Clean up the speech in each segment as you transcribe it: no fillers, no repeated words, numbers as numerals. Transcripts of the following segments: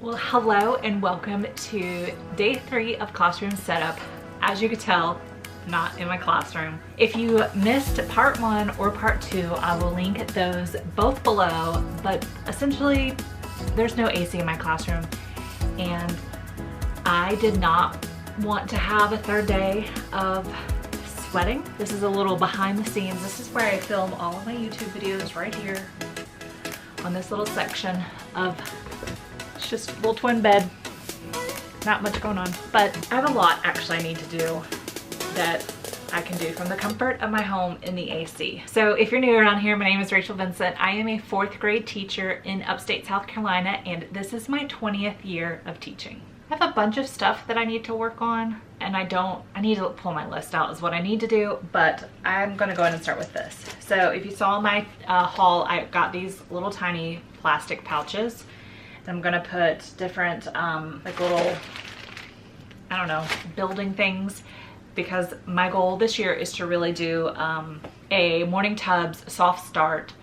Well, hello and welcome to day 3 of classroom setup. As you could tell, not in my classroom. If you missed part 1 or part 2, I will link those both below, but essentially there's no AC in my classroom and I did not want to have a third day of sweating. This is a little behind the scenes. This is where I film all of my YouTube videos right here on this little section of just a little twin bed. Not much going on, but I have a lot actually I need to do that I can do from the comfort of my home in the AC. So if you're new around here, my name is Rachel Vincent. I am a 4th grade teacher in upstate South Carolina, and this is my 20th year of teaching. I have a bunch of stuff that I need to work on, and I need to pull my list out is what I need to do, but I'm gonna go ahead and start with this. So if you saw my haul, I got these little tiny plastic pouches. I'm gonna put different like little, I don't know, building things, because my goal this year is to really do a morning tubs soft start.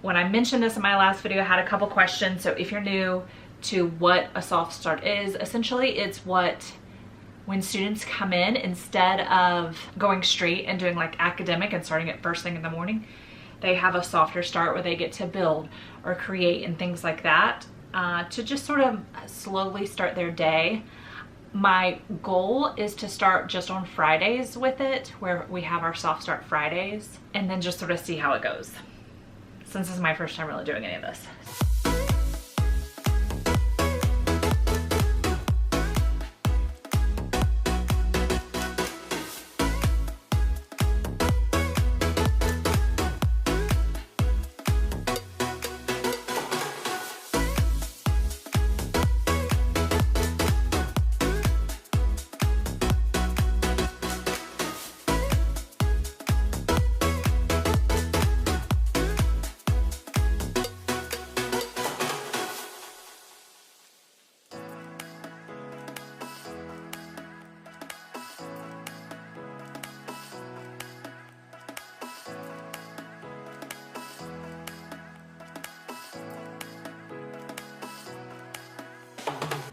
When I mentioned this in my last video, I had a couple questions. So if you're new to what a soft start is, essentially it's when students come in, instead of going straight and doing like academic and starting it first thing in the morning, they have a softer start where they get to build or create and things like that. To just sort of slowly start their day. My goal is to start just on Fridays with it, where we have our soft start Fridays, and then just sort of see how it goes, since this is my first time really doing any of this.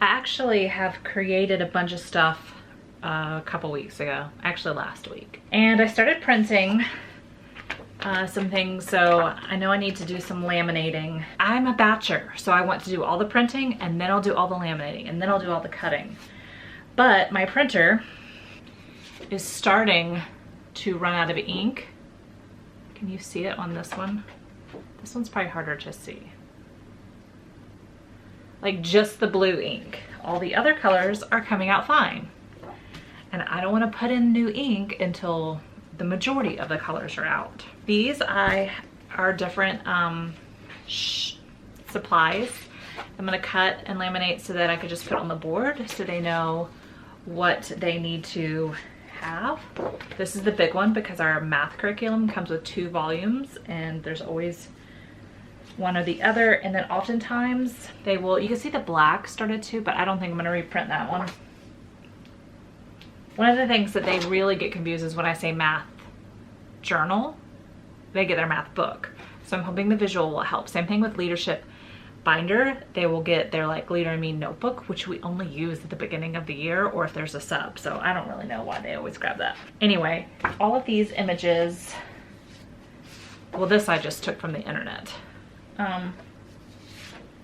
I actually have created a bunch of stuff a couple weeks ago, actually last week. And I started printing some things, so I know I need to do some laminating. I'm a batcher, so I want to do all the printing and then I'll do all the laminating and then I'll do all the cutting. But my printer is starting to run out of ink. Can you see it on this one? This one's probably harder to see. Like just the blue ink. All the other colors are coming out fine. And I don't want to put in new ink until the majority of the colors are out. These are different supplies. I'm gonna cut and laminate so that I could just put on the board so they know what they need to have. This is the big one because our math curriculum comes with 2 volumes and there's always one or the other, and then oftentimes they will, you can see the black started to, but I don't think I'm gonna reprint that one. One of the things that they really get confused is when I say math journal, they get their math book. So I'm hoping the visual will help. Same thing with leadership binder. They will get their like Leader and Me notebook, which we only use at the beginning of the year or if there's a sub. So I don't really know why they always grab that. Anyway, all of these images, well, this I just took from the internet.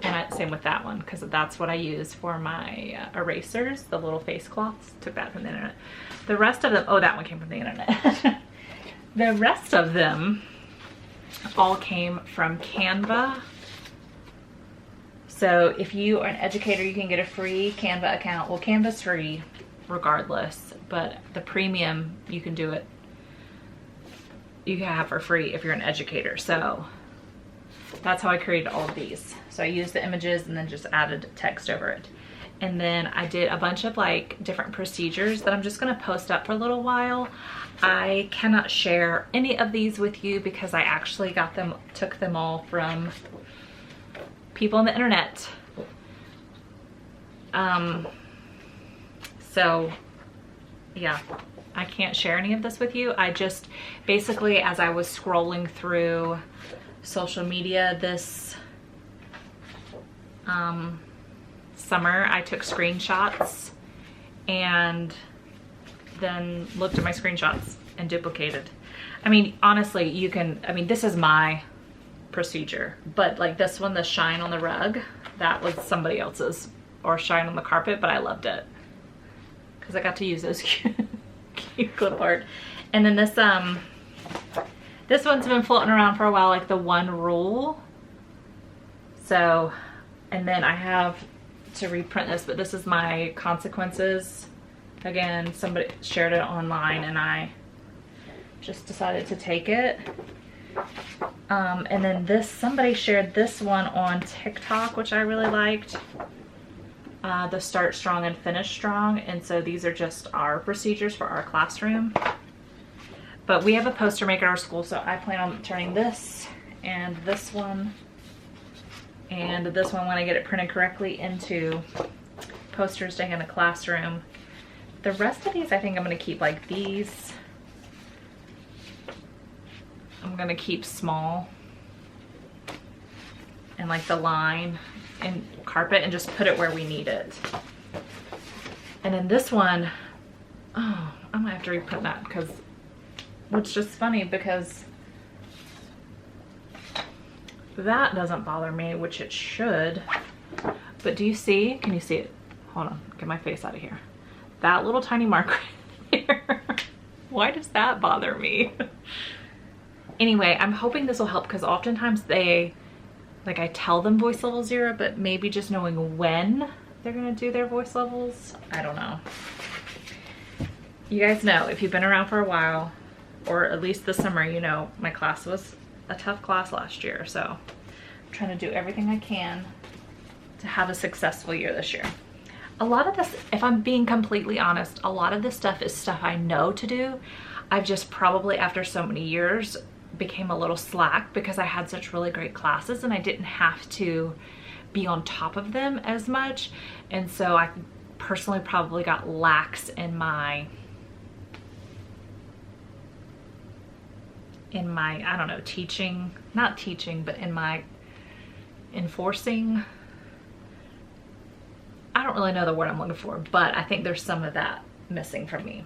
And same with that one, because that's what I use for my erasers, the little face cloths. Took that from the internet. The rest of them, oh, that one came from the internet. The rest of them all came from Canva. So if you are an educator, you can get a free Canva account. Well, Canva's free regardless, but the premium, you can do it, you can have for free if you're an educator. So that's how I created all of these. So I used the images and then just added text over it. And then I did a bunch of like different procedures that I'm just gonna post up for a little while. I cannot share any of these with you because I actually took them all from people on the internet. So yeah, I can't share any of this with you. I just basically, as I was scrolling through social media this summer I took screenshots and then looked at my screenshots and duplicated. I mean, honestly, you can, I mean, this is my procedure, but like this one, the shine on the rug, that was somebody else's, or shine on the carpet, but I loved it because I got to use those cute clip art. And then this one's been floating around for a while, like the one rule. So, and then I have to reprint this, but this is my consequences. Again, somebody shared it online and I just decided to take it. And then this, somebody shared this one on TikTok, which I really liked. The Start Strong and Finish Strong. And so these are just our procedures for our classroom. But we have a poster maker at our school, so I plan on turning this and this one and this one, when I get it printed correctly, into posters to hang in the classroom. The rest of these, I think I'm gonna keep like these. I'm gonna keep small and like the line and carpet and just put it where we need it. And then this one, oh, I'm gonna have to reprint that because, which is just funny because that doesn't bother me, which it should. But do you see, can you see it? Hold on, get my face out of here. That little tiny mark right there. Why does that bother me? Anyway, I'm hoping this will help because oftentimes they, like I tell them voice level 0, but maybe just knowing when they're gonna do their voice levels, I don't know. You guys know, if you've been around for a while, or at least this summer, you know, my class was a tough class last year. So I'm trying to do everything I can to have a successful year this year. A lot of this, if I'm being completely honest, a lot of this stuff is stuff I know to do. I've just probably, after so many years, became a little slack because I had such really great classes and I didn't have to be on top of them as much. And so I personally probably got lax in my, I don't know, teaching, not teaching, but in my enforcing. I don't really know the word I'm looking for, but I think there's some of that missing from me.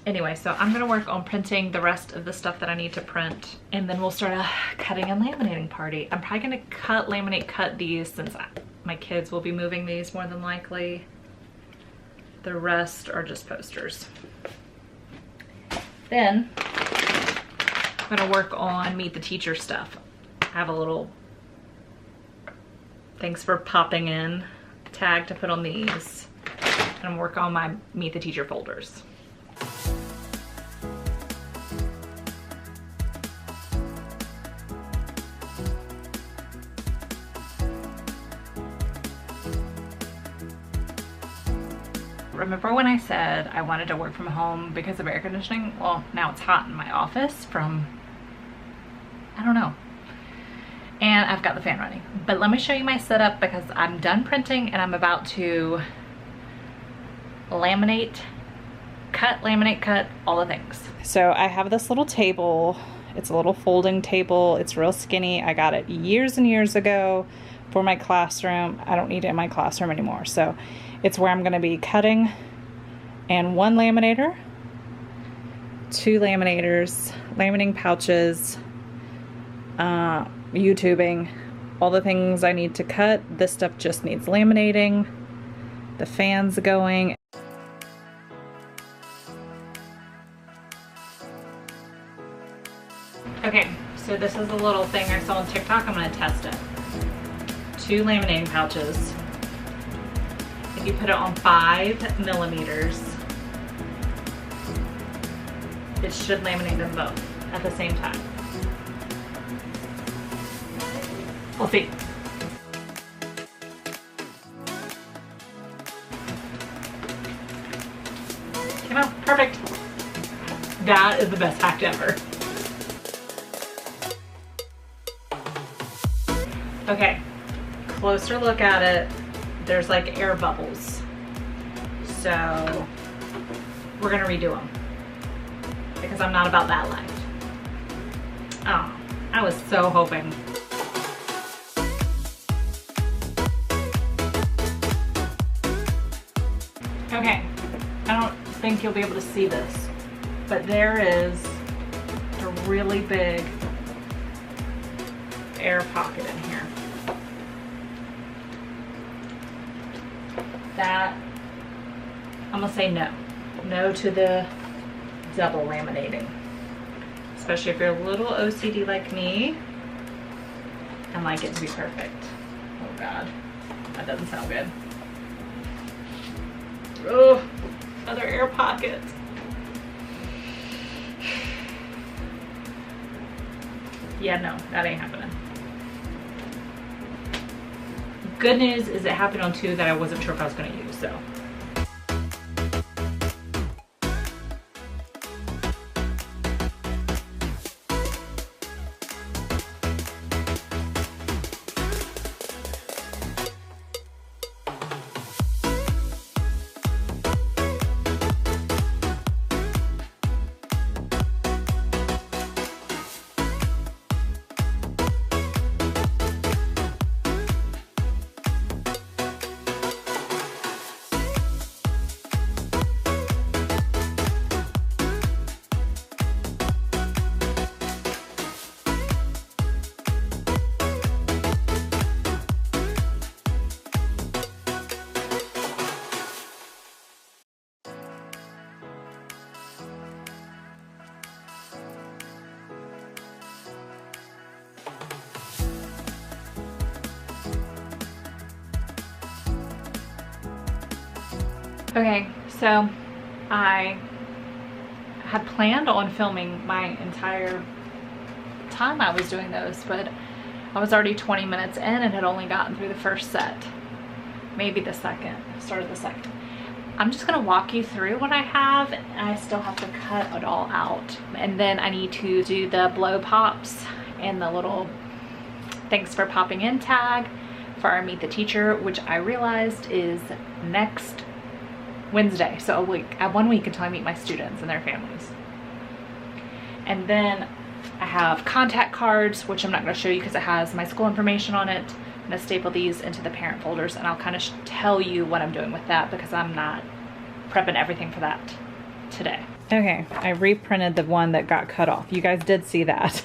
Anyway, so I'm gonna work on printing the rest of the stuff that I need to print, and then we'll start a cutting and laminating party. I'm probably gonna laminate cut these since my kids will be moving these more than likely. The rest are just posters. Then I'm gonna work on Meet the Teacher stuff. I have a little thanks for popping in tag to put on these, and I'm working on my Meet the Teacher folders. Remember when I said I wanted to work from home because of air conditioning? Well, now it's hot in my office from, I don't know. And I've got the fan running. But let me show you my setup because I'm done printing and I'm about to laminate, cut, all the things. So I have this little table. It's a little folding table. It's real skinny. I got it years and years ago for my classroom. I don't need it in my classroom anymore. So it's where I'm gonna be cutting, and one laminator, two laminators, laminating pouches, YouTubing, all the things I need to cut. This stuff just needs laminating, the fans going. Okay, so this is a little thing I saw on TikTok. I'm gonna test it. Two laminating pouches. If you put it on 5 millimeters, it should laminate them both at the same time. We'll see. Came out perfect. That is the best hack ever. Okay, closer look at it. There's like air bubbles. So we're gonna redo them because I'm not about that life. Oh, I was so hoping. Okay, I don't think you'll be able to see this, but there is a really big air pocket in here. That, I'm gonna say no. No to the double laminating. Especially if you're a little OCD like me and like it to be perfect. Oh God, that doesn't sound good. Oh, other air pockets. Yeah, no, that ain't happening. Good news is it happened on two that I wasn't sure if I was gonna use, so. Okay, so I had planned on filming my entire time I was doing those, but I was already 20 minutes in and had only gotten through the first set. Maybe the second, started the second. I'm just gonna walk you through what I have, and I still have to cut it all out. And then I need to do the blow pops and the little thanks for popping in tag for our Meet the Teacher, which I realized is next Wednesday. So a week. I have 1 week until I meet my students and their families. And then I have contact cards, which I'm not going to show you because it has my school information on it. I'm going to staple these into the parent folders, and I'll kind of tell you what I'm doing with that because I'm not prepping everything for that today. Okay, I reprinted the one that got cut off. You guys did see that.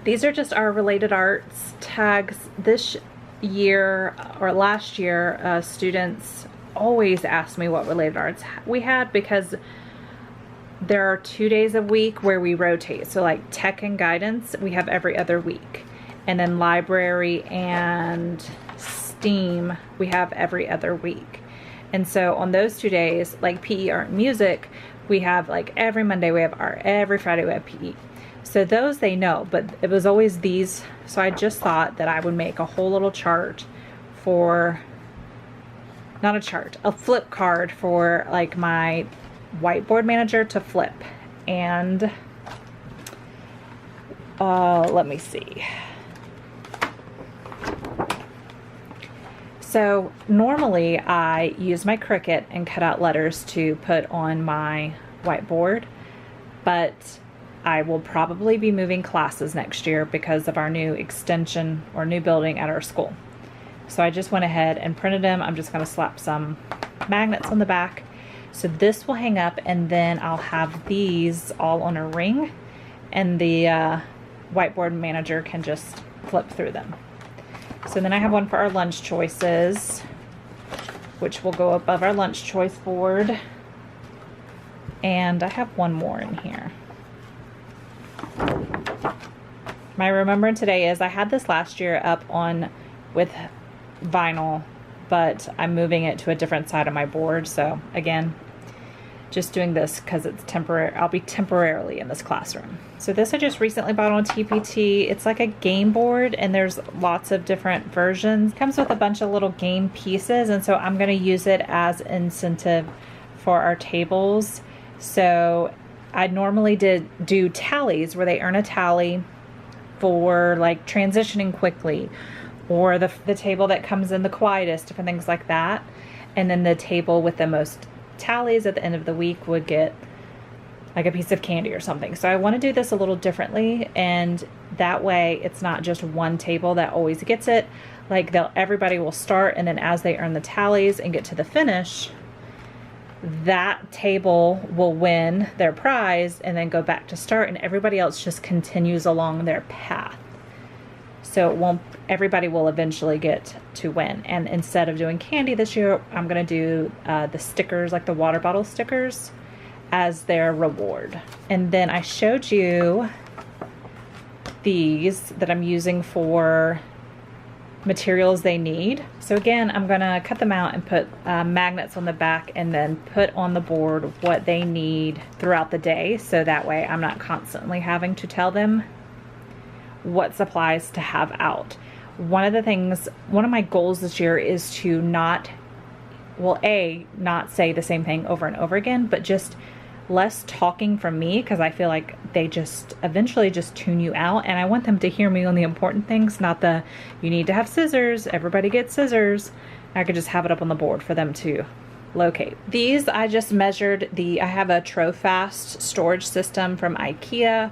These are just our related arts tags. This year or last year, students always asked me what related arts we had because there are 2 days a week where we rotate. So like tech and guidance, we have every other week. And then library and STEAM, we have every other week. And so on those 2 days, like PE, art, and music, we have like every Monday we have art, every Friday we have PE. So those they know, but it was always these. So I just thought that I would make a whole little chart for, not a chart, a flip card for like my whiteboard manager to flip. And let me see. So normally I use my Cricut and cut out letters to put on my whiteboard, but I will probably be moving classes next year because of our new extension or new building at our school. So I just went ahead and printed them. I'm just going to slap some magnets on the back. So this will hang up, and then I'll have these all on a ring, and the whiteboard manager can just flip through them. So then I have one for our lunch choices, which will go above our lunch choice board. And I have one more in here. My remembrance today is I had this last year up on with vinyl, but I'm moving it to a different side of my board. So again, just doing this because it's temporary. I'll be temporarily in this classroom. So this I just recently bought on TPT. It's like a game board, and there's lots of different versions. It comes with a bunch of little game pieces, and so I'm going to use it as incentive for our tables. So I normally do tallies where they earn a tally for like transitioning quickly, or the table that comes in the quietest, different things like that. And then the table with the most tallies at the end of the week would get like a piece of candy or something. So I want to do this a little differently, and that way it's not just one table that always gets it. like everybody will start, and then as they earn the tallies and get to the finish, that table will win their prize and then go back to start, and everybody else just continues along their path. So it won't, everybody will eventually get to win. And instead of doing candy this year, I'm gonna do the stickers, like the water bottle stickers, as their reward. And then I showed you these that I'm using for materials they need. So again, I'm gonna cut them out and put magnets on the back, and then put on the board what they need throughout the day, so that way I'm not constantly having to tell them what supplies to have out. One of my goals this year is to not say the same thing over and over again, but just less talking from me, because I feel like they just eventually just tune you out, and I want them to hear me on the important things, not the you need to have scissors, everybody gets scissors. I could just have it up on the board for them to locate. These I just measured I have a Trofast storage system from IKEA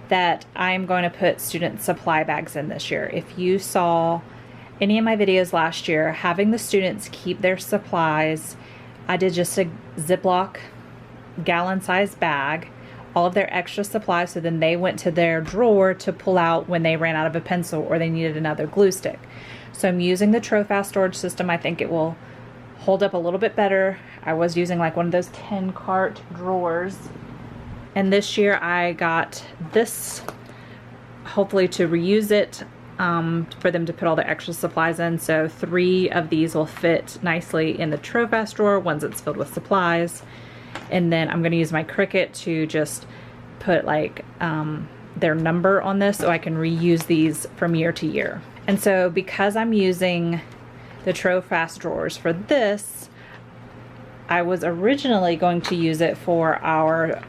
that I'm going to put student supply bags in this year. If you saw any of my videos last year, having the students keep their supplies, I did just a Ziploc gallon-sized bag, all of their extra supplies, so then they went to their drawer to pull out when they ran out of a pencil or they needed another glue stick. So I'm using the Trofast storage system. I think it will hold up a little bit better. I was using like one of those 10 cart drawers. And this year I got this, hopefully to reuse it, for them to put all the extra supplies in. So 3 of these will fit nicely in the Trofast drawer once it's filled with supplies. And then I'm gonna use my Cricut to just put like their number on this, so I can reuse these from year to year. And so because I'm using the Trofast drawers for this, I was originally going to use it for our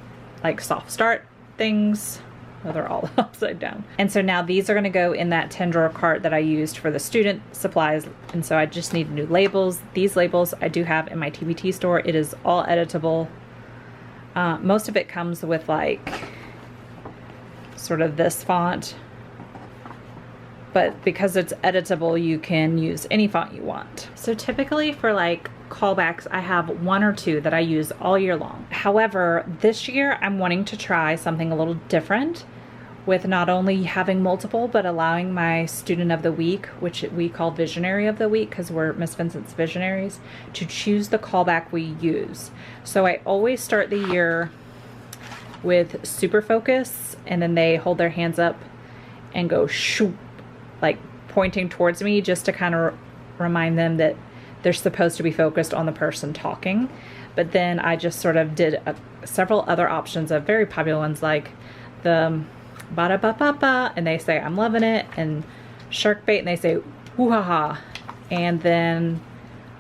like soft start things. Oh, they're all upside down. And so now these are gonna go in that 10 drawer cart that I used for the student supplies. And so I just need new labels. These labels I do have in my TBT store. It is all editable. Most of it comes with like sort of this font, but because it's editable, you can use any font you want. So typically for like callbacks, I have 1 or 2 that I use all year long. However, this year I'm wanting to try something a little different, with not only having multiple, but allowing my student of the week, which we call visionary of the week because we're Miss Vincent's visionaries, to choose the callback we use. So I always start the year with super focus, and then they hold their hands up and go shoo, like pointing towards me, just to kind of remind them that they're supposed to be focused on the person talking. But then I just sort of did several other options of very popular ones, like the ba-da-ba-ba-ba, and they say I'm loving it, and shark bait, and they say woo-ha-ha. And then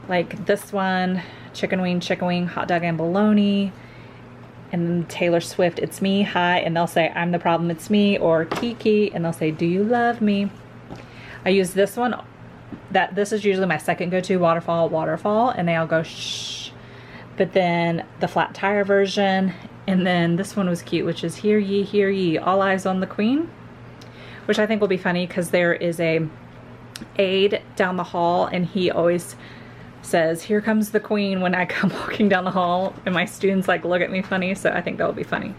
like this one, chicken wing, hot dog and bologna. And then Taylor Swift, it's me, hi, and they'll say I'm the problem, it's me, or Kiki, and they'll say do you love me. I use this one, this is usually my second go-to, waterfall, and they all go shh. But then the flat tire version, and then this one was cute, which is hear ye, all eyes on the queen, which I think will be funny because there is a aide down the hall, and he always says here comes the queen when I come walking down the hall, and my students like look at me funny, so I think that will be funny.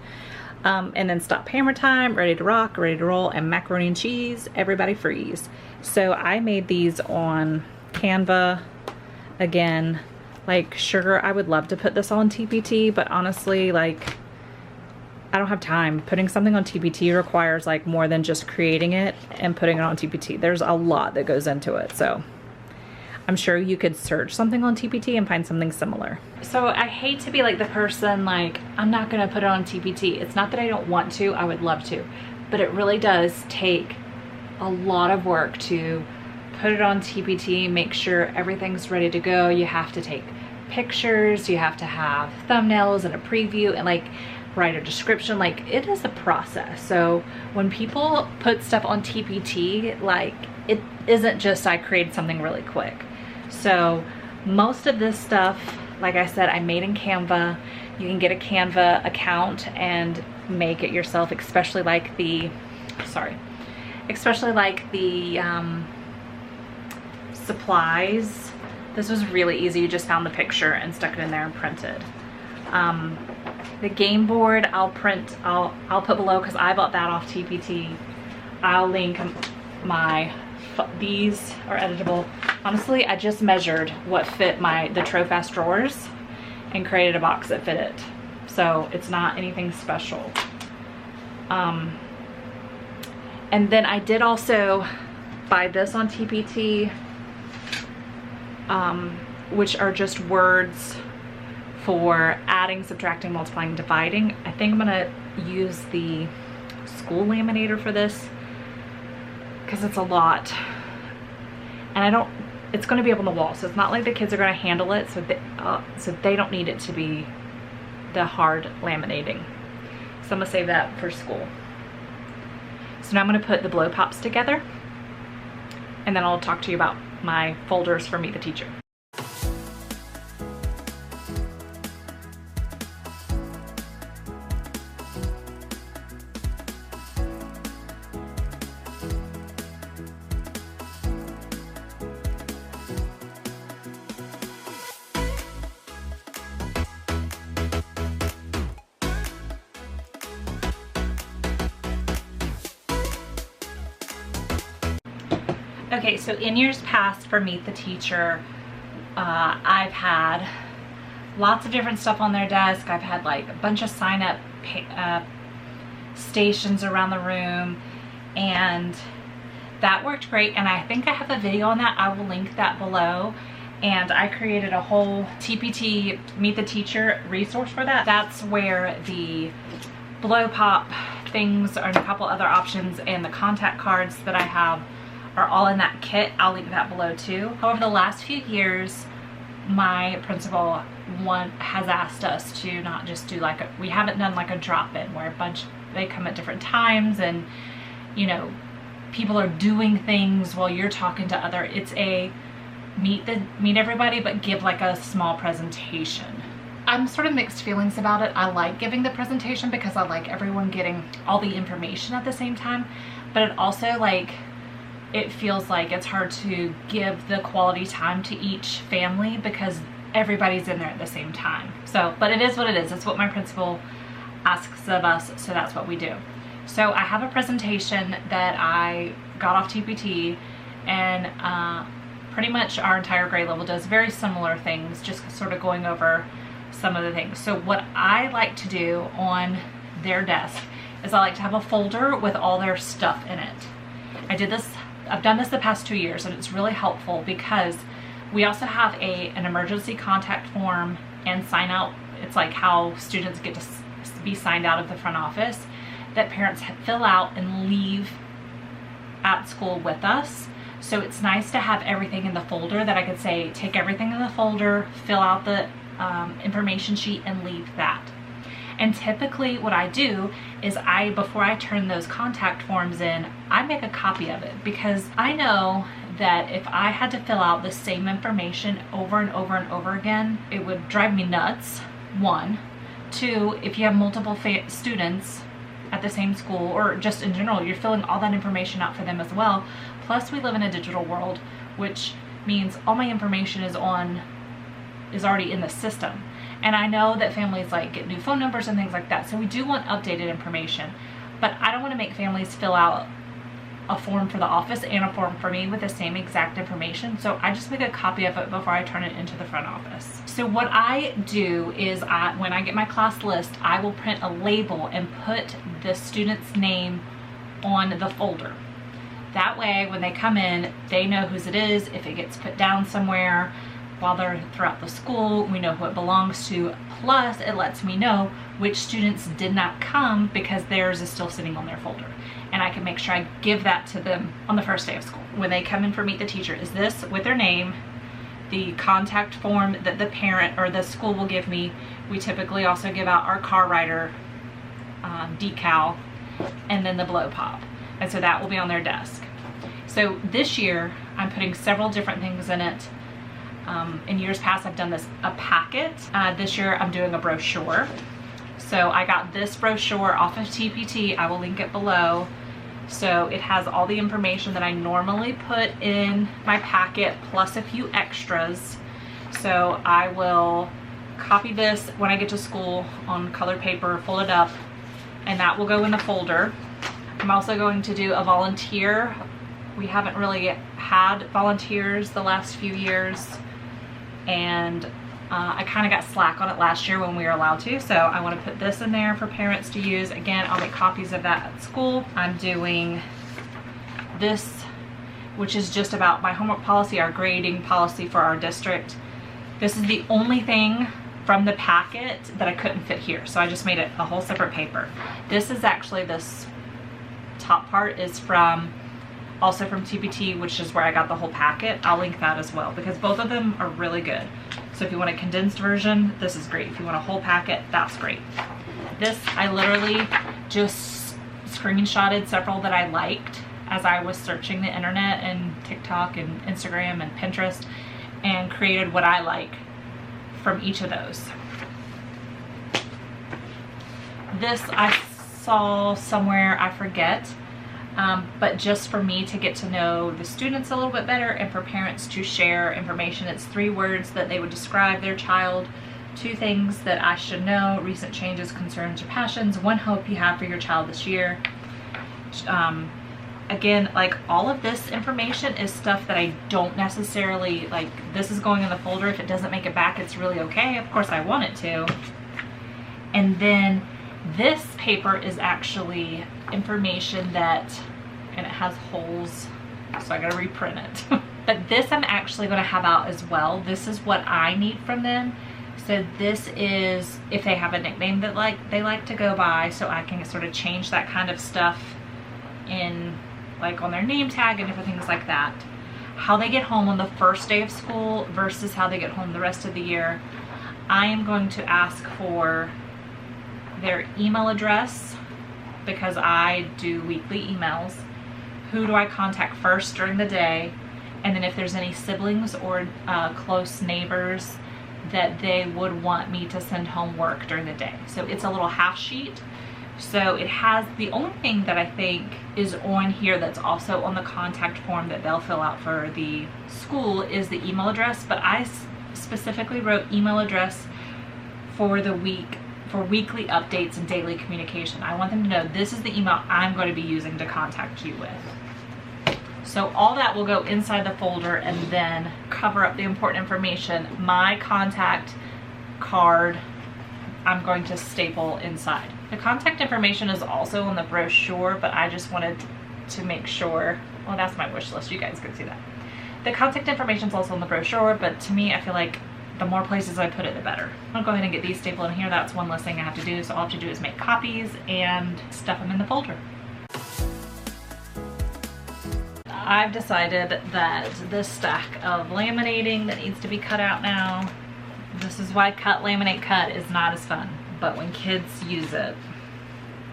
And then stop hammer time, ready to rock, ready to roll, and macaroni and cheese, everybody freeze. So I made these on Canva. Again, like sugar, I would love to put this on TPT, but honestly, like I don't have time. Putting something on TPT requires like more than just creating it and putting it on TPT. There's a lot that goes into it. So I'm sure you could search something on TPT and find something similar. So I hate to be like the person like, I'm not gonna put it on TPT. It's not that I don't want to, I would love to, but it really does take a lot of work to put it on TPT, make sure everything's ready to go. You have to take pictures, you have to have thumbnails and a preview, and like write a description. Like it is a process. So when people put stuff on TPT, like it isn't just I created something really quick. So most of this stuff, like I said, I made in Canva. You can get a Canva account and make it yourself, especially like the supplies. This was really easy. You just found the picture and stuck it in there and printed. The game board I'll put below because I bought that off TPT. I'll link these are editable. Honestly, I just measured what fit the Trofast drawers and created a box that fit it. So it's not anything special. And then I did also buy this on TPT, which are just words for adding, subtracting, multiplying, dividing. I think I'm gonna use the school laminator for this because it's a lot. And it's gonna be up on the wall, so it's not like the kids are gonna handle it, so they don't need it to be the hard laminating. So I'm gonna save that for school. So now I'm gonna put the blow pops together, and then I'll talk to you about my folders for Meet the Teacher. Okay, so in years past for Meet the Teacher, I've had lots of different stuff on their desk. I've had like a bunch of sign up stations around the room, and that worked great. And I think I have a video on that. I will link that below. And I created a whole TPT Meet the Teacher resource for that. That's where the blow pop things and a couple other options and the contact cards that I have are all in that kit. I'll link that below too. However, the last few years, my principal has asked us to not just do like we haven't done like a drop-in where they come at different times and, you know, people are doing things while you're talking to it's a meet everybody, but give like a small presentation. I'm sort of mixed feelings about it. I like giving the presentation because I like everyone getting all the information at the same time, but it also it feels like it's hard to give the quality time to each family because everybody's in there at the same time. So, but it is what it is. It's what my principal asks of us, so that's what we do. So I have a presentation that I got off TPT, and pretty much our entire grade level does very similar things, just sort of going over some of the things. So what I like to do on their desk is I like to have a folder with all their stuff in it. I've done this the past 2 years, and it's really helpful because we also have an emergency contact form and sign out. It's like how students get to be signed out of the front office that parents fill out and leave at school with us. So it's nice to have everything in the folder that I could say, take everything in the folder, fill out the information sheet and leave that. And typically what I do is before I turn those contact forms in, I make a copy of it because I know that if I had to fill out the same information over and over and over again, it would drive me nuts, 1. 2, if you have multiple students at the same school or just in general, you're filling all that information out for them as well. Plus we live in a digital world, which means all my information is already in the system. And I know that families get new phone numbers and things like that. So we do want updated information, but I don't want to make families fill out a form for the office and a form for me with the same exact information. So I just make a copy of it before I turn it into the front office. So what I do is when I get my class list, I will print a label and put the student's name on the folder. That way, when they come in, they know whose it is. If it gets put down somewhere while they're throughout the school, we know who it belongs to. Plus, it lets me know which students did not come because theirs is still sitting on their folder. And I can make sure I give that to them on the first day of school. When they come in for Meet the Teacher, is this with their name, the contact form that the parent or the school will give me. We typically also give out our car rider decal, and then the blow pop. And so that will be on their desk. So this year, I'm putting several different things in it. In years past, I've done a packet. This year, I'm doing a brochure. So I got this brochure off of TPT. I will link it below. So it has all the information that I normally put in my packet plus a few extras. So I will copy this when I get to school on colored paper, fold it up, and that will go in the folder. I'm also going to do a volunteer. We haven't really had volunteers the last few years, and I kind of got slack on it last year when we were allowed to, so I want to put this in there for parents to use. Again, I'll make copies of that at school. I'm doing this, which is just about my homework policy, our grading policy for our district. This is the only thing from the packet that I couldn't fit here, so I just made it a whole separate paper. This is actually, this top part is also from TPT, which is where I got the whole packet. I'll link that as well because both of them are really good. So if you want a condensed version, this is great. If you want a whole packet, that's great. This, I literally just screenshotted several that I liked as I was searching the internet and TikTok and Instagram and Pinterest, and created what I like from each of those. This I saw somewhere, I forget, but just for me to get to know the students a little bit better and for parents to share information. It's 3 words that they would describe their child, 2 things that I should know, recent changes, concerns, or passions, 1 hope you have for your child this year. Again, like all of this information is stuff that I don't necessarily, like this is going in the folder. If it doesn't make it back, it's really okay. Of course I want it to. And then this paper is actually information that, and it has holes, so I gotta reprint it. But this I'm actually gonna have out as well. This is what I need from them. So this is if they have a nickname that they like to go by, so I can sort of change that kind of stuff in like on their name tag and different things like that. How they get home on the first day of school versus how they get home the rest of the year. I am going to ask for their email address because I do weekly emails. Who do I contact first during the day? And then if there's any siblings or close neighbors that they would want me to send homework during the day. So it's a little half sheet. So it has, the only thing that I think is on here that's also on the contact form that they'll fill out for the school is the email address, but I specifically wrote email address for the week, for weekly updates and daily communication. I want them to know this is the email I'm going to be using to contact you with. So all that will go inside the folder and then cover up the important information. My contact card I'm going to staple inside. The contact information is also on the brochure, but I just wanted to make sure, well, that's my wish list, you guys can see that. The contact information is also on the brochure, but to me, I feel like the more places I put it, the better. I'll go ahead and get these stapled in here. That's one less thing I have to do, so all I have to do is make copies and stuff them in the folder. I've decided that this stack of laminating that needs to be cut out now, this is why cut, laminate, cut is not as fun. But when kids use it,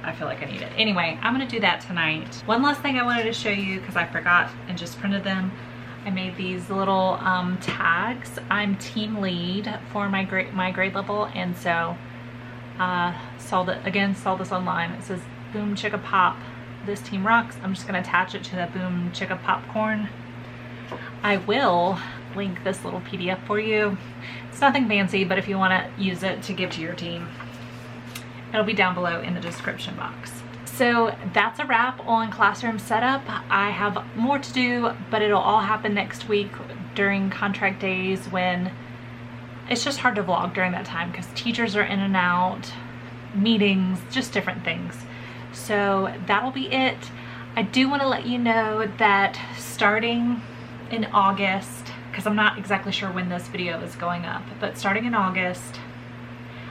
I feel like I need it. Anyway, I'm gonna do that tonight. One last thing I wanted to show you because I forgot and just printed them. I made these little tags. I'm team lead for my grade level, and so saw this online. It says Boom Chicka Pop, this team rocks. I'm just gonna attach it to the Boom Chicka Popcorn. I will link this little PDF for you. It's nothing fancy, but if you want to use it to give to your team, it'll be down below in the description box. So that's a wrap on classroom setup. I have more to do, but it'll all happen next week during contract days when it's just hard to vlog during that time because teachers are in and out, meetings, just different things. So that'll be it. I do want to let you know that starting in August, because I'm not exactly sure when this video is going up, but starting in August,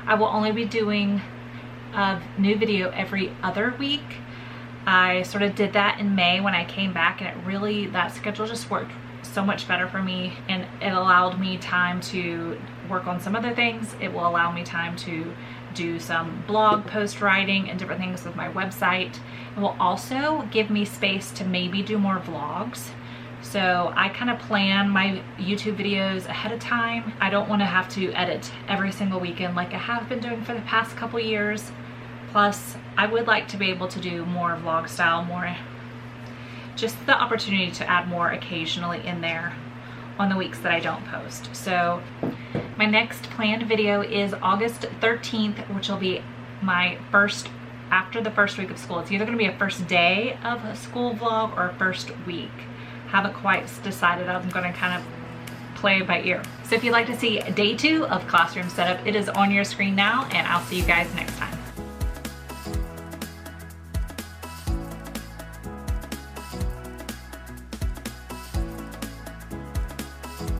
I will only be doing a new video every other week. I sort of did that in May when I came back, and it really, that schedule just worked so much better for me, and it allowed me time to work on some other things. It will allow me time to do some blog post writing and different things with my website. It will also give me space to maybe do more vlogs. So I kind of plan my YouTube videos ahead of time. I don't want to have to edit every single weekend like I have been doing for the past couple years. Plus, I would like to be able to do more vlog style, more just the opportunity to add more occasionally in there on the weeks that I don't post. So my next planned video is August 13th, which will be my first, after the first week of school. It's either gonna be a first day of a school vlog or a first week. Haven't quite decided. I'm gonna kind of play by ear. So if you'd like to see day 2 of classroom setup, it is on your screen now, and I'll see you guys next time.